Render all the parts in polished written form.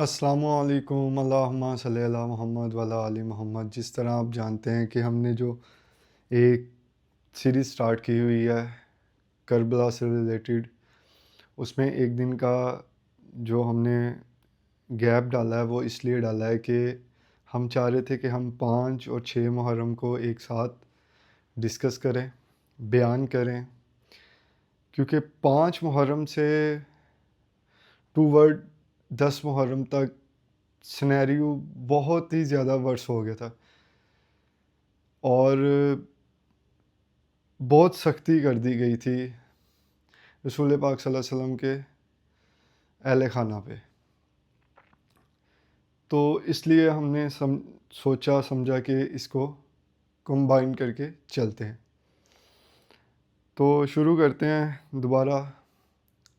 السلام علیکم، اللہم صلی علی محمد وعلی آل محمد۔ جس طرح آپ جانتے ہیں کہ ہم نے جو ایک سیریز سٹارٹ کی ہوئی ہے کربلا سے ریلیٹڈ، اس میں ایک دن کا جو ہم نے گیپ ڈالا ہے وہ اس لیے ڈالا ہے کہ ہم چاہ رہے تھے کہ ہم 5 اور 6 محرم کو ایک ساتھ ڈسکس کریں، بیان کریں، کیونکہ 5 محرم سے ورڈ 10 محرم تک سینیریو بہت ہی زیادہ ورس ہو گیا تھا اور بہت سختی کر دی گئی تھی رسول پاک صلی اللہ علیہ وسلم کے اہل خانہ پہ۔ تو اس لیے ہم نے سوچا سمجھا کہ اس کو کمبائن کر کے چلتے ہیں۔ تو شروع کرتے ہیں دوبارہ،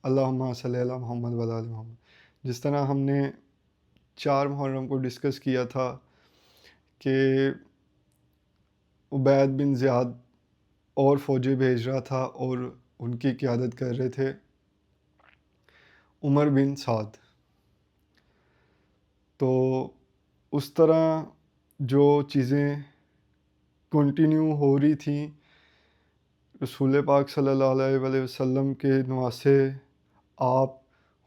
اللہم صلی علی محمد وعلی آل محمد۔ جس طرح ہم نے 4 محرم کو ڈسکس کیا تھا کہ عبید بن زیاد اور فوجیں بھیج رہا تھا اور ان کی قیادت کر رہے تھے عمر بن سعد۔ تو اس طرح جو چیزیں کنٹینیو ہو رہی تھیں، رسول پاک صلی اللہ علیہ وسلم کے نواسے آپ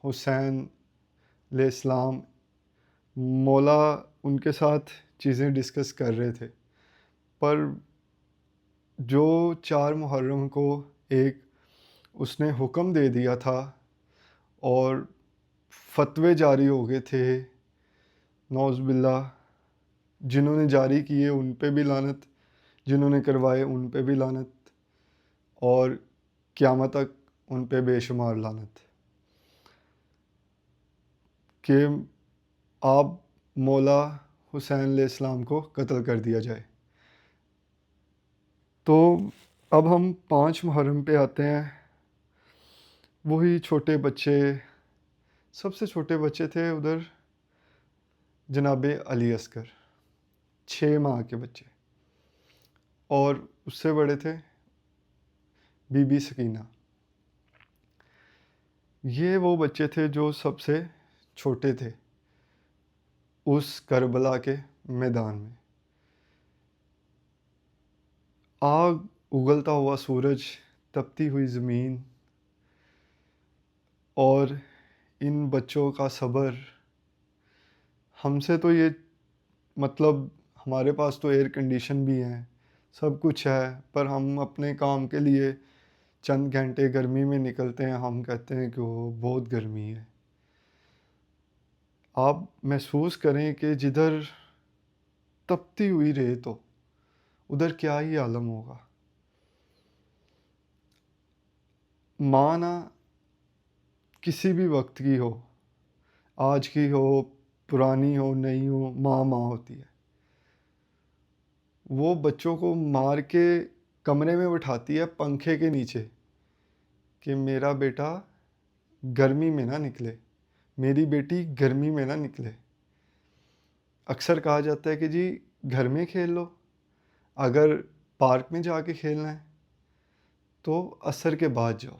حسین علیہ السلام مولا ان کے ساتھ چیزیں ڈسکس کر رہے تھے، پر جو 4 محرم کو ایک اس نے حکم دے دیا تھا اور فتوے جاری ہو گئے تھے، نعوذ باللہ، جنہوں نے جاری کیے ان پہ بھی لعنت، جنہوں نے کروائے ان پہ بھی لعنت، اور قیامت تک ان پہ بے شمار لعنت، کہ آپ مولا حسین علیہ السلام کو قتل کر دیا جائے۔ تو اب ہم 5 محرم پہ آتے ہیں۔ وہی چھوٹے بچے، سب سے چھوٹے بچے تھے ادھر جناب علی اصغر، 6 ماہ کے بچے، اور اس سے بڑے تھے بی بی سکینہ۔ یہ وہ بچے تھے جو سب سے چھوٹے تھے اس کربلا کے میدان میں۔ آگ، اگلتا ہوا سورج، تپتی ہوئی زمین، اور ان بچوں کا صبر۔ ہم سے تو یہ مطلب ہمارے پاس تو ایئر کنڈیشن بھی ہیں، سب کچھ ہے، پر ہم اپنے کام کے لیے چند گھنٹے گرمی میں نکلتے ہیں، ہم کہتے ہیں کہ وہ بہت گرمی ہے۔ آپ محسوس کریں کہ جدھر تپتی ہوئی ریت ہو ادھر کیا ہی عالم ہوگا۔ ماں نہ کسی بھی وقت کی ہو، آج کی ہو، پرانی ہو، نئی ہو، ماں ماں ہوتی ہے۔ وہ بچوں کو مار کے کمرے میں بٹھاتی ہے پنکھے کے نیچے کہ میرا بیٹا گرمی میں نہ نکلے، میری بیٹی گرمی میں نہ نکلے۔ اکثر کہا جاتا ہے کہ جی گھر میں کھیل لو، اگر پارک میں جا کے کھیلنا ہے تو عصر کے بعد جاؤ۔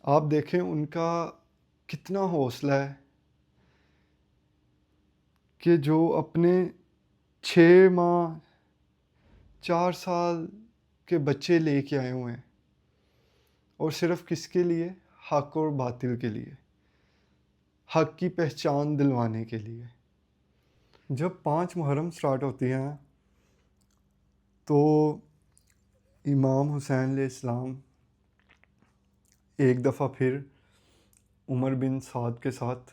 آپ دیکھیں ان کا کتنا حوصلہ ہے کہ جو اپنے 6 ماہ 4 سال کے بچے لے کے آئے ہوئے ہیں، اور صرف کس کے لیے؟ حق اور باطل کے لیے، حق کی پہچان دلوانے کے لیے۔ جب 5 محرم سٹارٹ ہوتی ہیں تو امام حسین علیہ السلام ایک دفعہ پھر عمر بن سعد کے ساتھ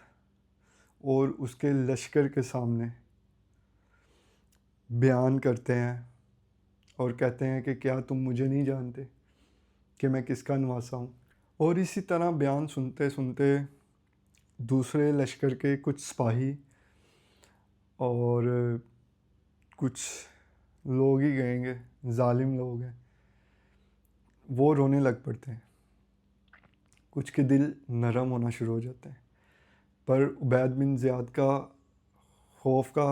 اور اس کے لشکر کے سامنے بیان کرتے ہیں اور کہتے ہیں کہ کیا تم مجھے نہیں جانتے کہ میں کس کا نواسا ہوں؟ اور اسی طرح بیان سنتے سنتے دوسرے لشکر کے کچھ سپاہی اور کچھ لوگ ہی کہیں گے، ظالم لوگ ہیں، وہ رونے لگ پڑتے ہیں، کچھ کے دل نرم ہونا شروع ہو جاتے ہیں۔ پر عبید بن زیاد کا خوف کا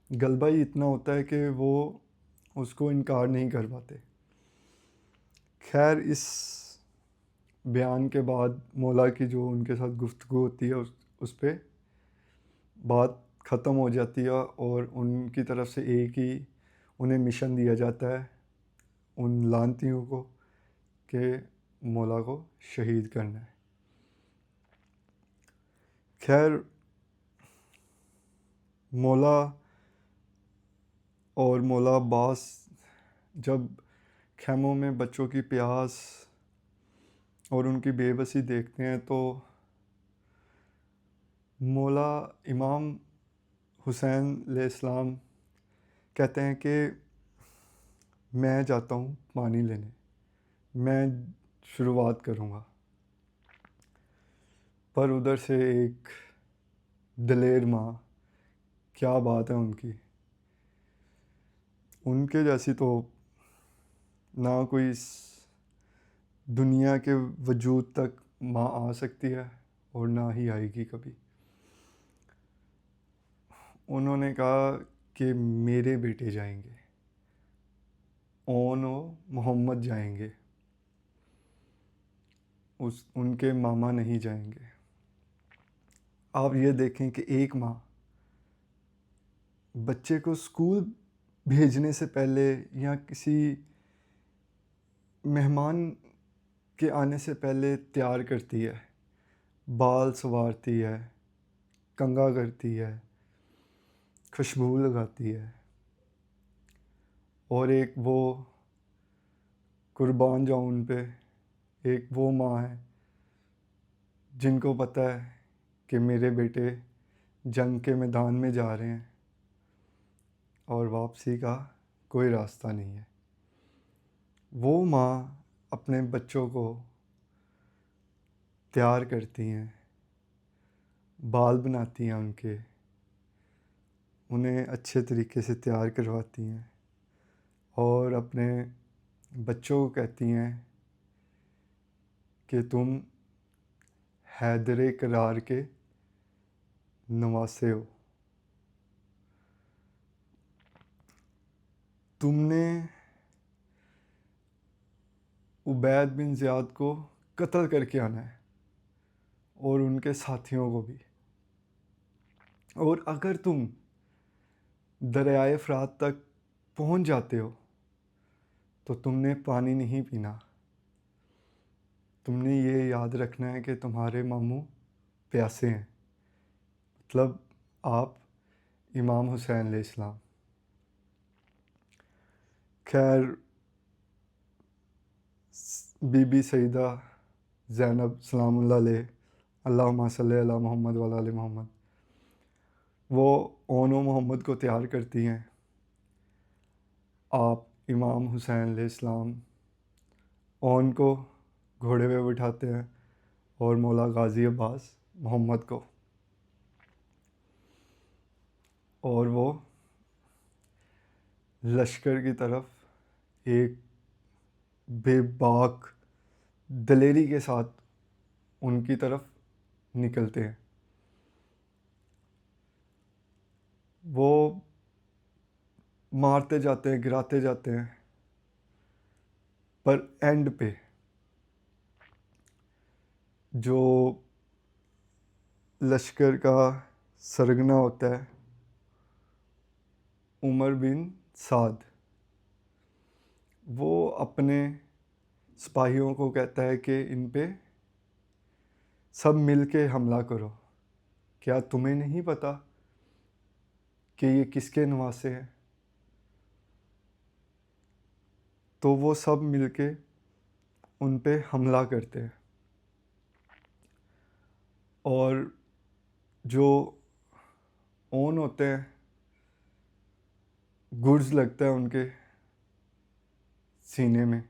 غلبہ ہی اتنا ہوتا ہے کہ وہ اس کو انکار نہیں کر پاتے۔ خیر، اس بیان کے بعد مولا کی جو ان کے ساتھ گفتگو ہوتی ہے اس پہ بات ختم ہو جاتی ہے اور ان کی طرف سے ایک ہی انہیں مشن دیا جاتا ہے ان لانتیوں کو کہ مولا کو شہید کرنا ہے. خیر مولا اور مولا عباس جب خیموں میں بچوں کی پیاس اور ان کی بے بسی دیکھتے ہیں تو مولا امام حسین علیہ السلام کہتے ہیں کہ میں جاتا ہوں پانی لینے، میں شروعات کروں گا. پر ادھر سے ایک دلیر ماں، کیا بات ہے ان کے جیسی تو نہ کوئی اس دنیا کے وجود تک ماں آ سکتی ہے اور نہ ہی آئے گی کبھی. انہوں نے کہا کہ میرے بیٹے جائیں گے، و محمد جائیں گے، ان کے ماما نہیں جائیں گے. آپ یہ دیکھیں کہ ایک ماں بچے کو اسکول بھیجنے سے پہلے یا کسی مہمان کے آنے سے پہلے تیار کرتی ہے، بال سنوارتی ہے، کنگھا کرتی ہے، خوشبو لگاتی ہے. اور ایک وہ قربان جاؤں ان پہ، ایک وہ ماں ہے جن کو پتہ ہے کہ میرے بیٹے جنگ کے میدان میں جا رہے ہیں اور واپسی کا کوئی راستہ نہیں ہے. وہ ماں اپنے بچوں کو تیار کرتی ہیں، بال بناتی ہیں انہیں اچھے طریقے سے تیار کرواتی ہیں اور اپنے بچوں کو کہتی ہیں کہ تم حیدر کرار کے نواسے ہو، تم نے عبید بن زیاد کو قتل کر کے آنا ہے اور ان کے ساتھیوں کو بھی. اور اگر تم دریائے فرات تک پہنچ جاتے ہو تو تم نے پانی نہیں پینا، تم نے یہ یاد رکھنا ہے کہ تمہارے ماموں پیاسے ہیں، مطلب آپ امام حسین علیہ السلام. خیر بی بی سیدہ زینب سلام اللہ علیہ، اللہم صلی علی محمد وعلی آل محمد، وہ و محمد کو تیار کرتی ہیں. آپ امام حسین علیہ السلام کو گھوڑے پہ بٹھاتے ہیں اور مولا غازی عباس محمد کو، اور وہ لشکر کی طرف ایک بے باک دلیری کے ساتھ ان کی طرف نکلتے ہیں. وہ مارتے جاتے ہیں، گراتے جاتے ہیں، پر اینڈ پہ جو لشکر کا سرگنا ہوتا ہے عمر بن سعد، وہ اپنے سپاہیوں کو کہتا ہے کہ ان پہ سب مل کے حملہ کرو، کیا تمہیں نہیں پتہ کہ یہ کس کے نواسے ہیں؟ تو وہ سب مل کے ان پہ حملہ کرتے ہیں اور جو اون ہوتے ہیں گرز لگتا ہے ان کے سینے میں،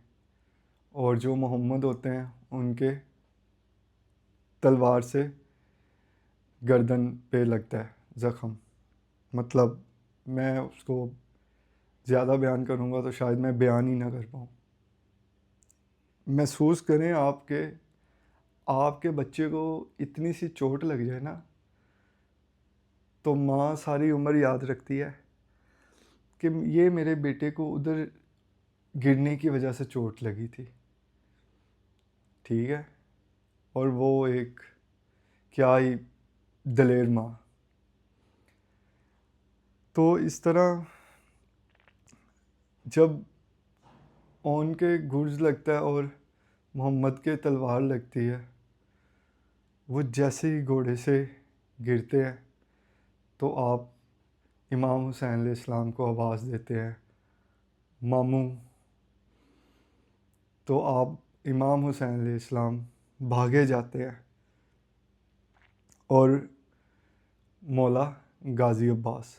اور جو محمد ہوتے ہیں ان کے تلوار سے گردن پہ لگتا ہے زخم. مطلب میں اس کو زیادہ بیان کروں گا تو شاید میں بیان ہی نہ کر پاؤں. محسوس کریں آپ کے بچے کو اتنی سی چوٹ لگ جائے نا تو ماں ساری عمر یاد رکھتی ہے کہ یہ میرے بیٹے کو ادھر گرنے کی وجہ سے چوٹ لگی تھی، ٹھیک ہے. اور وہ ایک کیا ہی دلیر ماں. تو اس طرح جب اون کے گرز لگتا ہے اور محمد کے تلوار لگتی ہے، وہ جیسے ہی گھوڑے سے گرتے ہیں تو آپ امام حسین علیہ السلام کو آواز دیتے ہیں ماموں. تو آپ امام حسین علیہ السلام بھاگے جاتے ہیں اور مولا غازی عباس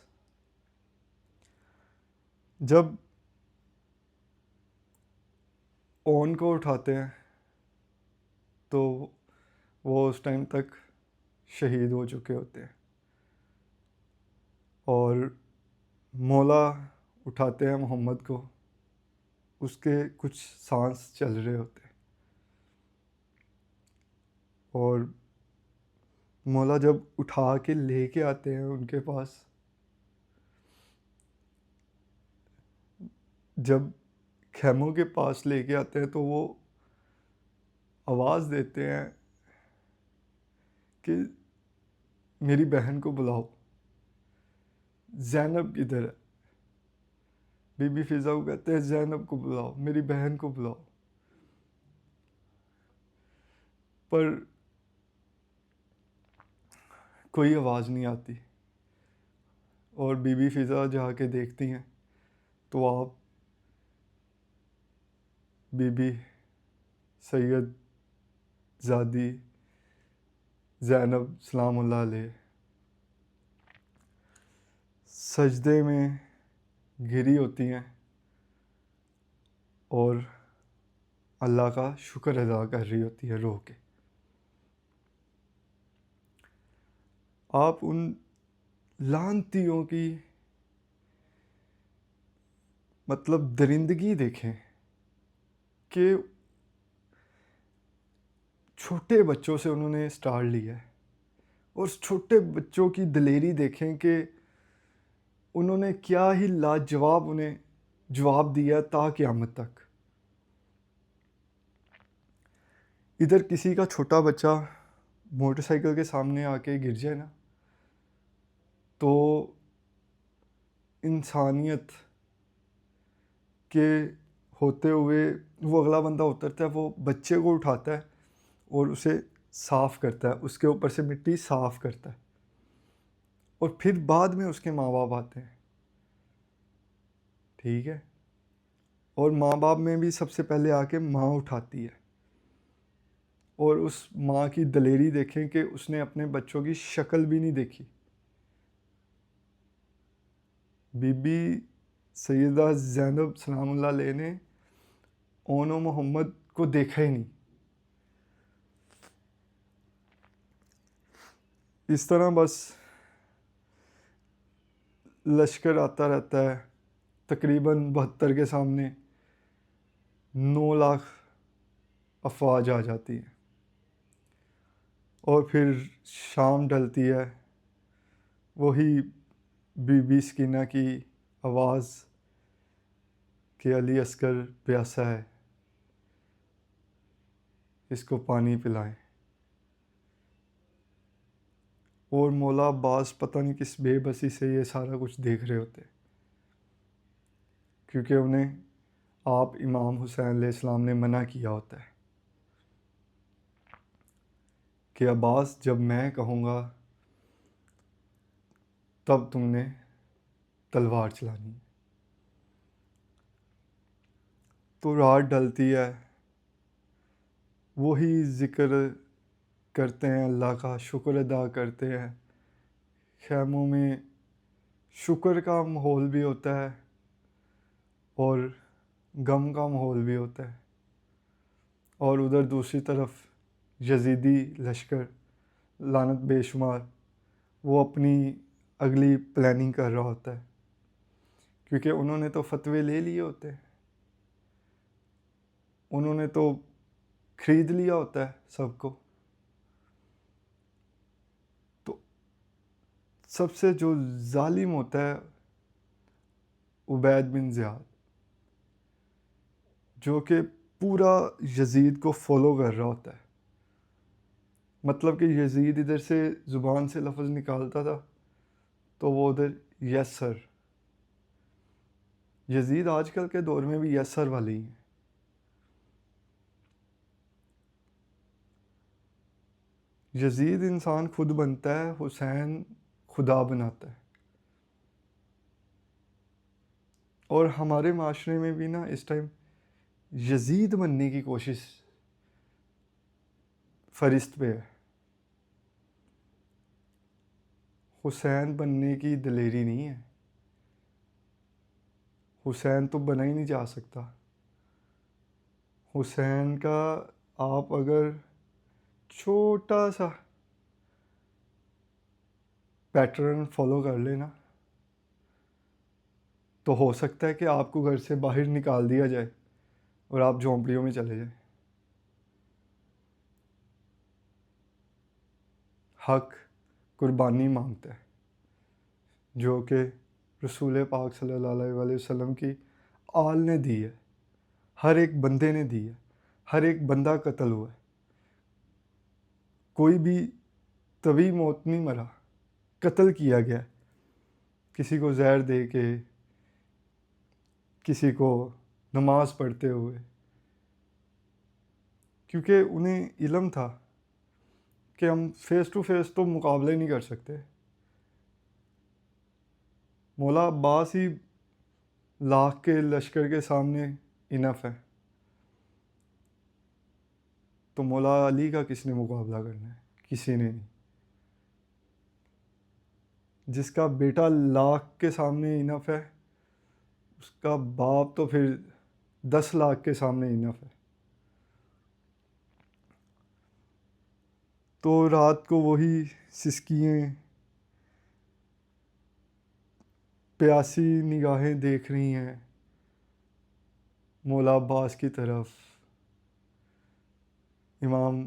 جب اون کو اٹھاتے ہیں تو وہ اس ٹائم تک شہید ہو چکے ہوتے ہیں، اور مولا اٹھاتے ہیں محمد کو، اس کے کچھ سانس چل رہے ہوتے ہیں، اور مولا جب اٹھا کے لے کے آتے ہیں ان کے پاس، جب خیموں کے پاس لے کے آتے ہیں تو وہ آواز دیتے ہیں کہ میری بہن کو بلاؤ، زینب کدھر ہے. بی بی فضا کو کہتے ہیں زینب کو بلاؤ، میری بہن کو بلاؤ. پر کوئی آواز نہیں آتی، اور بی بی فضا جا کے دیکھتی ہیں تو آپ بی بی سید زادی زینب سلام اللہ علیہ سجدے میں گری ہوتی ہیں اور اللہ کا شکر ادا کر رہی ہوتی ہے رو کے. آپ ان لعنتیوں کی مطلب درندگی دیکھیں کہ چھوٹے بچوں سے انہوں نے اسٹارٹ لیا ہے، اور اس چھوٹے بچوں کی دلیری دیکھیں کہ انہوں نے کیا ہی لاجواب انہیں جواب دیا تا قیامت تک. ادھر کسی کا چھوٹا بچہ موٹر سائیکل کے سامنے آ کے گر جائے نا تو انسانیت کے ہوتے ہوئے وہ اگلا بندہ اترتا ہے، وہ بچے کو اٹھاتا ہے اور اسے صاف کرتا ہے، اس کے اوپر سے مٹی صاف کرتا ہے، اور پھر بعد میں اس کے ماں باپ آتے ہیں. ٹھیک ہے، اور ماں باپ میں بھی سب سے پہلے آ کے ماں اٹھاتی ہے، اور اس ماں کی دلیری دیکھیں کہ اس نے اپنے بچوں کی شکل بھی نہیں دیکھی. بی بی سیدہ زینب سلام اللہ علیہ نے اون و محمد کو دیکھا ہی نہیں. اس طرح بس لشکر آتا رہتا ہے، تقریباً 72 کے سامنے 9 لاکھ افواج آ جاتی ہیں، اور پھر شام ڈلتی ہے، وہی بی بی سکینہ کی آواز کہ علی اصغر پیاسا ہے، اس کو پانی پلائیں. اور مولا عباس پتہ نہیں کس بے بسی سے یہ سارا کچھ دیکھ رہے ہوتے، کیونکہ انہیں آپ امام حسین علیہ السلام نے منع کیا ہوتا ہے کہ عباس جب میں کہوں گا تب تم نے تلوار چلانی ہے. تو رات ڈلتی ہے، وہی ذکر کرتے ہیں، اللہ کا شکر ادا کرتے ہیں. خیموں میں شکر کا ماحول بھی ہوتا ہے اور غم کا ماحول بھی ہوتا ہے، اور ادھر دوسری طرف یزیدی لشکر لعنت بے شمار وہ اپنی اگلی پلاننگ کر رہا ہوتا ہے، کیونکہ انہوں نے تو فتوے لے لیے ہوتے ہیں، انہوں نے تو خرید لیا ہوتا ہے سب کو. تو سب سے جو ظالم ہوتا ہے عبید بن زیاد، جو کہ پورا یزید کو فالو کر رہا ہوتا ہے، مطلب کہ یزید ادھر سے زبان سے لفظ نکالتا تھا تو وہ ادھر یس سر. یزید آج کل کے دور میں بھی یس سر والے ہی ہیں. یزید انسان خود بنتا ہے، حسین خدا بناتا ہے. اور ہمارے معاشرے میں بھی نا اس ٹائم یزید بننے کی کوشش فہرست پہ ہے. حسین بننے کی دلیری نہیں ہے. حسین تو بنا ہی نہیں جا سکتا. حسین کا آپ اگر چھوٹا سا پیٹرن فالو کر لینا تو ہو سکتا ہے کہ آپ کو گھر سے باہر نکال دیا جائے اور آپ جھونپڑیوں میں چلے جائیں. حق قربانی مانگتا ہے، جو کہ رسول پاک صلی اللہ علیہ وسلم کی آل نے دی ہے، ہر ایک بندے نے دی ہے، ہر ایک بندہ قتل ہوا ہے. کوئی بھی طبی موت نہیں مرا، قتل کیا گیا. کسی کو زہر دے کے، کسی کو نماز پڑھتے ہوئے، کیونکہ انہیں علم تھا کہ ہم فیس ٹو فیس تو مقابلے نہیں کر سکتے. مولا عباس ہی لاکھ کے لشکر کے سامنے انف ہے، تو مولا علی کا کس نے مقابلہ کرنا ہے؟ کسی نے نہیں. جس کا بیٹا لاکھ کے سامنے انف ہے، اس کا باپ تو پھر 10 لاکھ کے سامنے انف ہے. تو رات کو وہی سسکییں پیاسی نگاہیں دیکھ رہی ہیں مولا عباس کی طرف، امام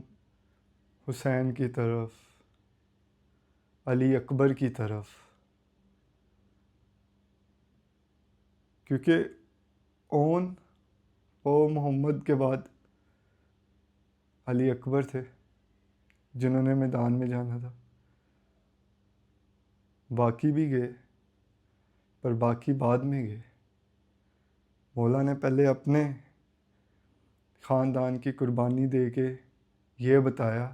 حسین کی طرف، علی اکبر کی طرف. کیونکہ اون محمد کے بعد علی اکبر تھے جنہوں نے میدان میں جانا تھا. باقی بھی گئے، پر باقی بعد میں گئے. مولا نے پہلے اپنے خاندان کی قربانی دے کے یہ بتایا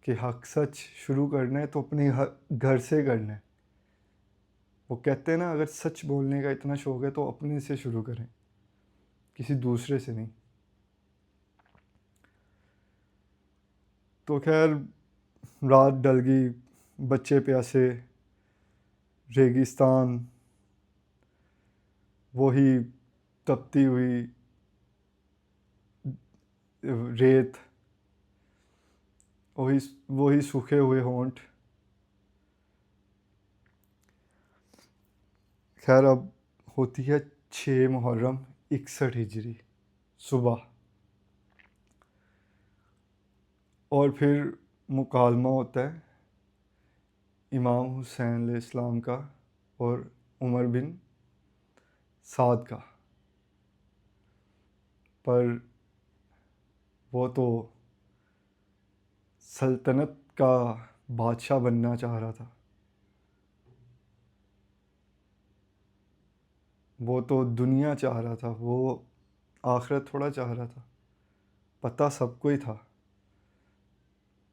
کہ حق سچ شروع کرنا ہے تو اپنے گھر سے کرنا ہے. وہ کہتے ہیں نا، اگر سچ بولنے کا اتنا شوق ہے تو اپنے سے شروع کریں، کسی دوسرے سے نہیں. تو خیر رات ڈل گئی، بچے پیاسے، ریگستان، وہی تپتی ہوئی ریت، وہی سوکھے ہوئے ہونٹ. خیر اب ہوتی ہے 6 محرم 61 ہجری صبح، اور پھر مکالمہ ہوتا ہے امام حسین علیہ السلام کا اور عمر بن سعد کا. پر وہ تو سلطنت کا بادشاہ بننا چاہ رہا تھا، وہ تو دنیا چاہ رہا تھا، وہ آخرت تھوڑا چاہ رہا تھا. پتہ سب کو ہی تھا،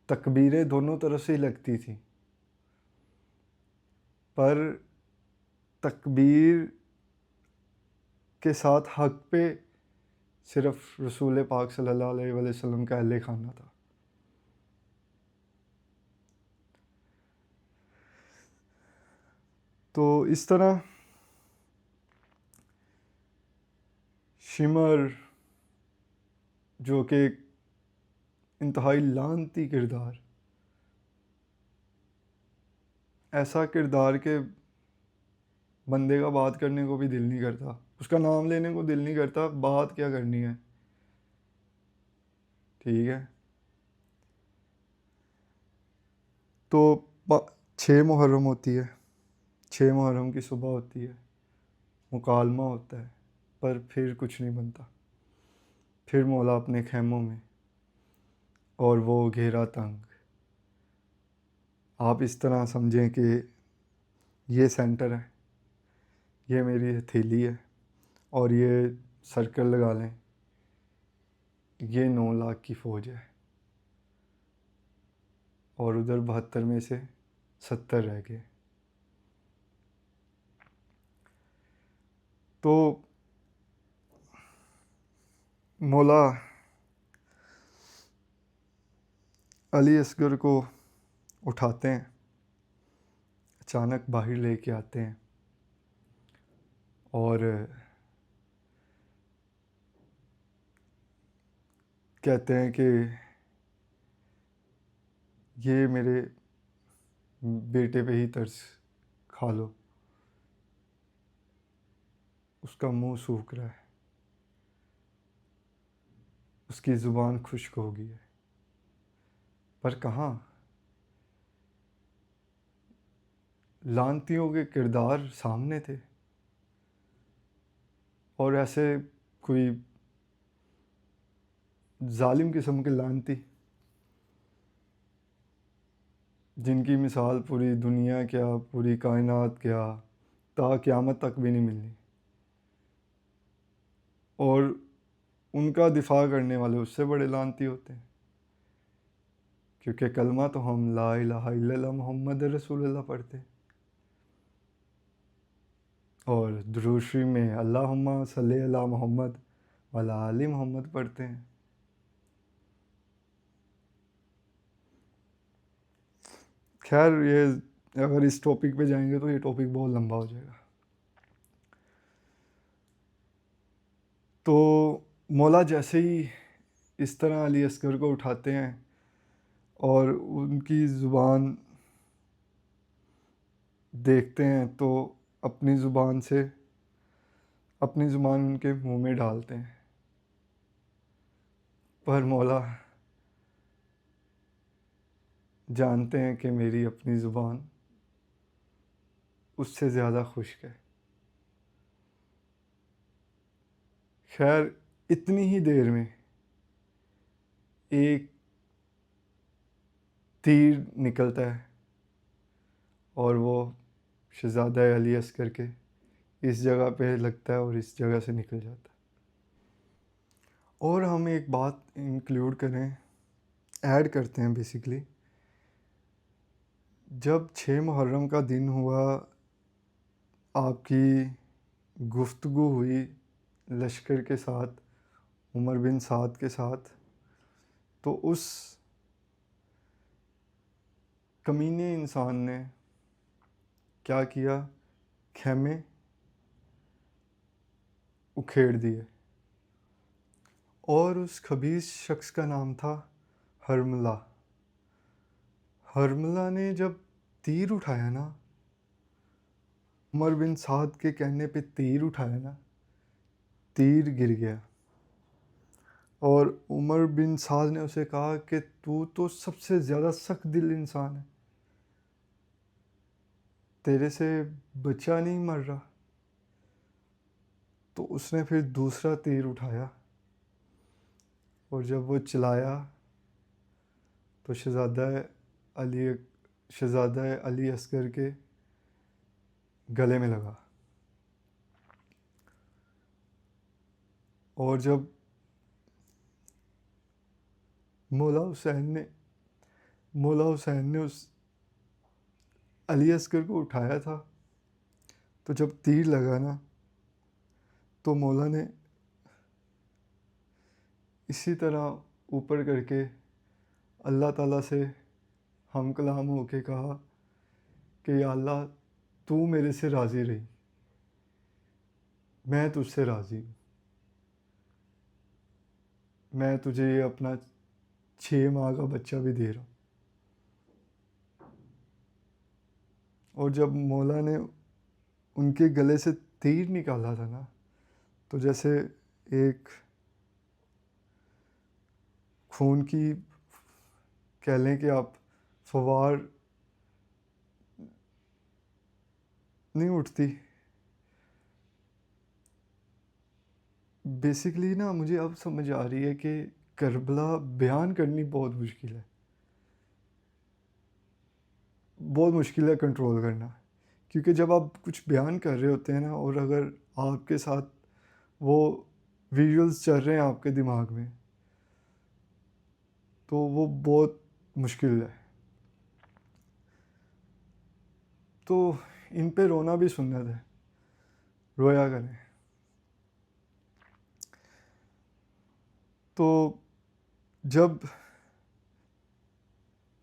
تکبیریں دونوں طرف سے ہی لگتی تھیں، پر تکبیر کے ساتھ حق پہ صرف رسول پاک صلی اللہ علیہ وسلم کا اہل خانہ تھا. تو اس طرح شمر، جو کہ ایک انتہائی لعنتی کردار، ایسا کردار کہ بندے کا بات کرنے کو بھی دل نہیں کرتا، اس کا نام لینے کو دل نہیں کرتا، بات کیا کرنی ہے. ٹھیک ہے، تو 6 محرم ہوتی ہے، 6 محرم کی صبح ہوتی ہے، مکالمہ ہوتا ہے، پر پھر کچھ نہیں بنتا. پھر مولا اپنے خیموں میں اور وہ گھیرا تنگ. آپ اس طرح سمجھیں کہ یہ سینٹر ہے، یہ میری ہتھیلی ہے، اور یہ سرکل لگا لیں، یہ 9 لاکھ کی فوج ہے، اور ادھر 72 میں سے 70 رہ گئے. تو مولا علی اصغر کو اٹھاتے ہیں، اچانک باہر لے کے آتے ہیں، اور کہتے ہیں کہ یہ میرے بیٹے پہ ہی ترس کھا لو. اس کا منہ سوکھ رہا ہے، اس کی زبان خشک ہو گئی ہے، پر کہاں؟ لعنتیوں کے کردار سامنے تھے، اور ایسے کوئی ظالم قسم کے لعنتی جن کی مثال پوری دنیا کیا، پوری کائنات کیا، تا قیامت تک بھی نہیں ملنی، اور ان کا دفاع کرنے والے اس سے بڑے لعنتی ہوتے ہیں. کیونکہ کلمہ تو ہم لا الہ الا اللہ محمد رسول اللہ پڑھتے ہیں، اور درود شریف میں اللہم صلی علی محمد وعلی آل محمد پڑھتے ہیں. خیر، یہ اگر اس ٹاپک پہ جائیں گے تو یہ ٹاپک بہت لمبا ہو جائے گا. تو مولا جیسے ہی اس طرح علی اصغر کو اٹھاتے ہیں اور ان کی زبان دیکھتے ہیں تو اپنی زبان ان کے منہ میں ڈالتے ہیں، پر مولا جانتے ہیں کہ میری اپنی زبان اس سے زیادہ خشک ہے. خیر، اتنی ہی دیر میں ایک تیر نکلتا ہے، اور وہ شہزادہ علی اصغر کے اس جگہ پہ لگتا ہے اور اس جگہ سے نکل جاتا ہے. اور ہم ایک بات انکلیوڈ ایڈ کرتے ہیں بیسیکلی، جب 6 محرم کا دن ہوا، آپ کی گفتگو ہوئی لشکر کے ساتھ، عمر بن سعد کے ساتھ، تو اس کمینے انسان نے کیا کیا؟ خیمے اکھیڑ دیے، اور اس خبیث شخص کا نام تھا حرملہ. حرملہ نے جب تیر اٹھایا نا، عمر بن سعد کے کہنے پہ تیر اٹھایا نا، تیر گر گیا، اور عمر بن سعد نے اسے کہا کہ تو سب سے زیادہ سخت دل انسان ہے، تیرے سے بچہ نہیں مر رہا. تو اس نے پھر دوسرا تیر اٹھایا، اور جب وہ چلایا تو شہزادہ علی اصغر کے گلے میں لگا. اور جب مولا حسین نے اس علی اصغر کو اٹھایا تھا، تو جب تیر لگا نا، تو مولا نے اسی طرح اوپر کر کے اللہ تعالیٰ سے ہم کلام ہو کے کہا کہ یا اللہ، تو میرے سے راضی رہی، میں تجھ سے راضی ہوں، میں تجھے یہ اپنا 6 ماہ کا بچہ بھی دے رہا ہوں. اور جب مولا نے ان کے گلے سے تیر نکالا تھا نا، تو جیسے ایک خون کی کہہ لیں کہ آپ فوار نہیں اٹھتی. بیسیکلی نا مجھے اب سمجھ آ رہی ہے کہ کربلا بیان کرنی بہت مشکل ہے، بہت مشکل ہے کنٹرول کرنا، کیونکہ جب آپ کچھ بیان کر رہے ہوتے ہیں نا، اور اگر آپ کے ساتھ وہ ویژولز چل رہے ہیں آپ کے دماغ میں، تو وہ بہت مشکل ہے. تو ان پہ رونا بھی سنت ہے، رویا کریں. تو جب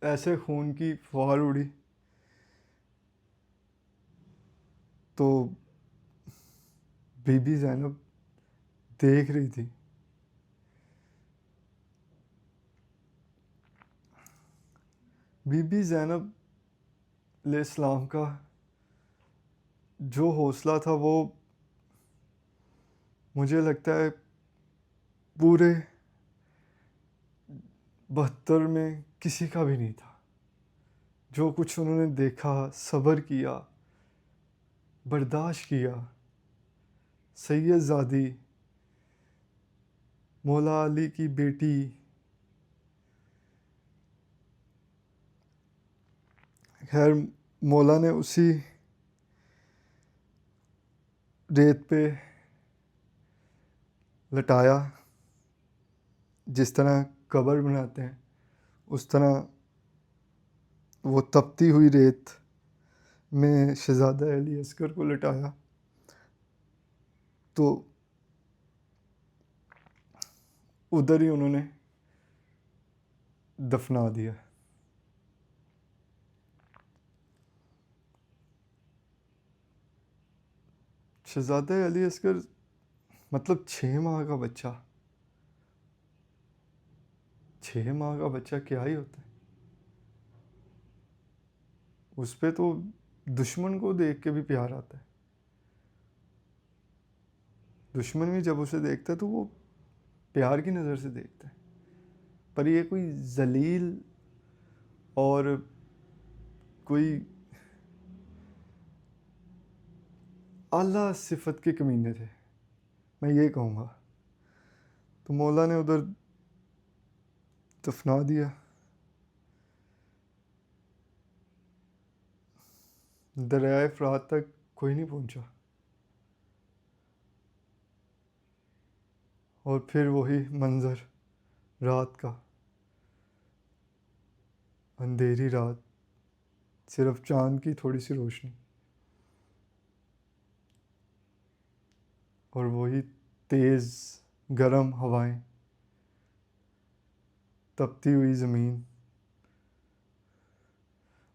ایسے خون کی فوار اڑی تو بی بی زینب دیکھ رہی تھی. بی بی زینب علیہ السلام کا جو حوصلہ تھا وہ مجھے لگتا ہے پورے 72 میں کسی کا بھی نہیں تھا. جو کچھ انہوں نے دیکھا، صبر کیا، برداشت کیا. سید زادی، مولا علی کی بیٹی، خیر مولا نے اسی ریت پہ لٹایا، جس طرح قبر بناتے ہیں اس طرح وہ تپتی ہوئی ریت میں شہزادہ علی اصغر کو لٹایا. تو ادھر ہی انہوں نے دفنا دیا. شہزادہ علی اصغر مطلب 6 ماہ کا بچہ، 6 ماہ کا بچہ کیا ہی ہوتا ہے. اس پہ تو دشمن کو دیکھ کے بھی پیار آتا ہے. دشمن بھی جب اسے دیکھتا ہے تو وہ پیار کی نظر سے دیکھتا ہے. پر یہ کوئی ذلیل اور کوئی اعلیٰ صفت کے کمینے تھے، میں یہ کہوں گا. تو مولا نے ادھر دفنا دیا. دریائے فرات تک کوئی نہیں پہنچا. اور پھر وہی منظر رات کا، اندھیری رات، صرف چاند کی تھوڑی سی روشنی، اور وہی تیز گرم ہوائیں، تپتی ہوئی زمین،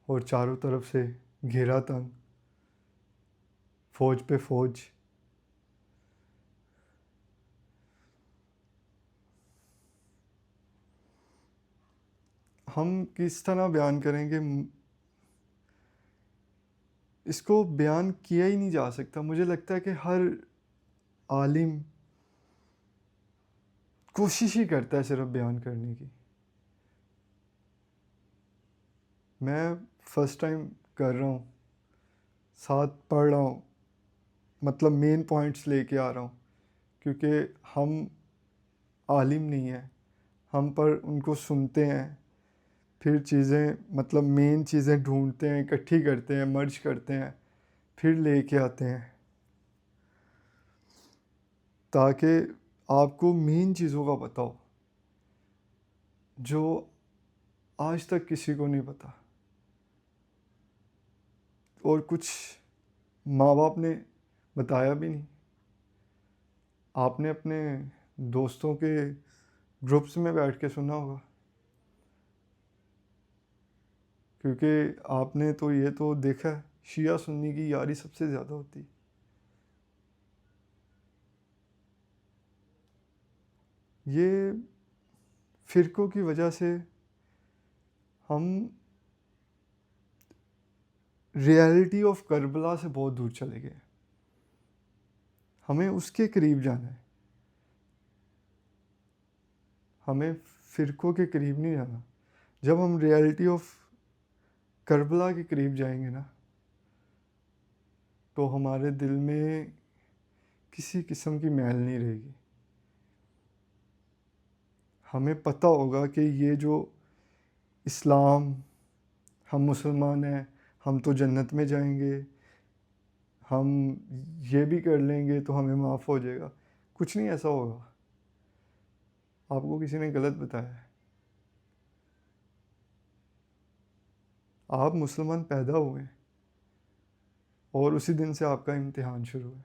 اور چاروں طرف سے گھیرا تنگ، فوج پہ فوج. ہم کس طرح بیان کریں گے، اس کو بیان کیا ہی نہیں جا سکتا. مجھے لگتا ہے کہ ہر عالم کوشش ہی کرتا ہے صرف بیان کرنے کی. میں فرسٹ ٹائم کر رہا ہوں، ساتھ پڑھ رہا ہوں، مطلب مین پوائنٹس لے کے آ رہا ہوں، کیونکہ ہم عالم نہیں ہیں. ہم پر ان کو سنتے ہیں، پھر چیزیں مطلب مین چیزیں ڈھونڈتے ہیں، اکٹھی کرتے ہیں، مرج کرتے ہیں، پھر لے کے آتے ہیں، تاکہ آپ کو مین چیزوں کا پتہ ہو جو آج تک کسی کو نہیں پتہ. اور کچھ ماں باپ نے بتایا بھی نہیں. آپ نے اپنے دوستوں کے گروپس میں بیٹھ کے سنا ہوگا، کیونکہ آپ نے تو یہ تو دیکھا ہے شیعہ سنی کی یاری سب سے زیادہ ہوتی. یہ فرقوں کی وجہ سے ہم ریئلٹی آف کربلا سے بہت دور چلے گئے. ہمیں اس کے قریب جانا ہے، ہمیں فرقوں کے قریب نہیں جانا. جب ہم ریئلٹی آف کربلا کے قریب جائیں گے نا، تو ہمارے دل میں کسی قسم کی میل نہیں رہے گی. ہمیں پتہ ہوگا کہ یہ جو اسلام، ہم مسلمان ہیں، ہم تو جنت میں جائیں گے، ہم یہ بھی کر لیں گے تو ہمیں معاف ہو جائے گا. کچھ نہیں ایسا ہوگا. آپ کو کسی نے غلط بتایا ہے. آپ مسلمان پیدا ہوئے ہیں اور اسی دن سے آپ کا امتحان شروع ہے.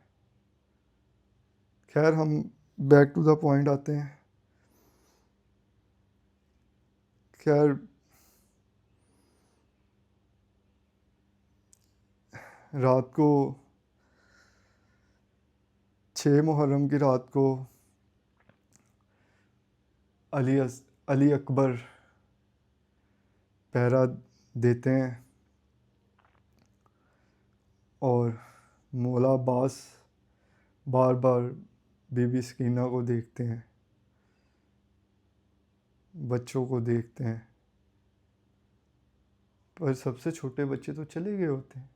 خیر، ہم بیک ٹو دا پوائنٹ آتے ہیں. خیر، رات کو 6 محرم کی رات کو علی اکبر پہرا دیتے ہیں اور مولا عباس بار بار بی بی سکینہ کو دیکھتے ہیں، بچوں کو دیکھتے ہیں، پر سب سے چھوٹے بچے تو چلے گئے ہوتے ہیں.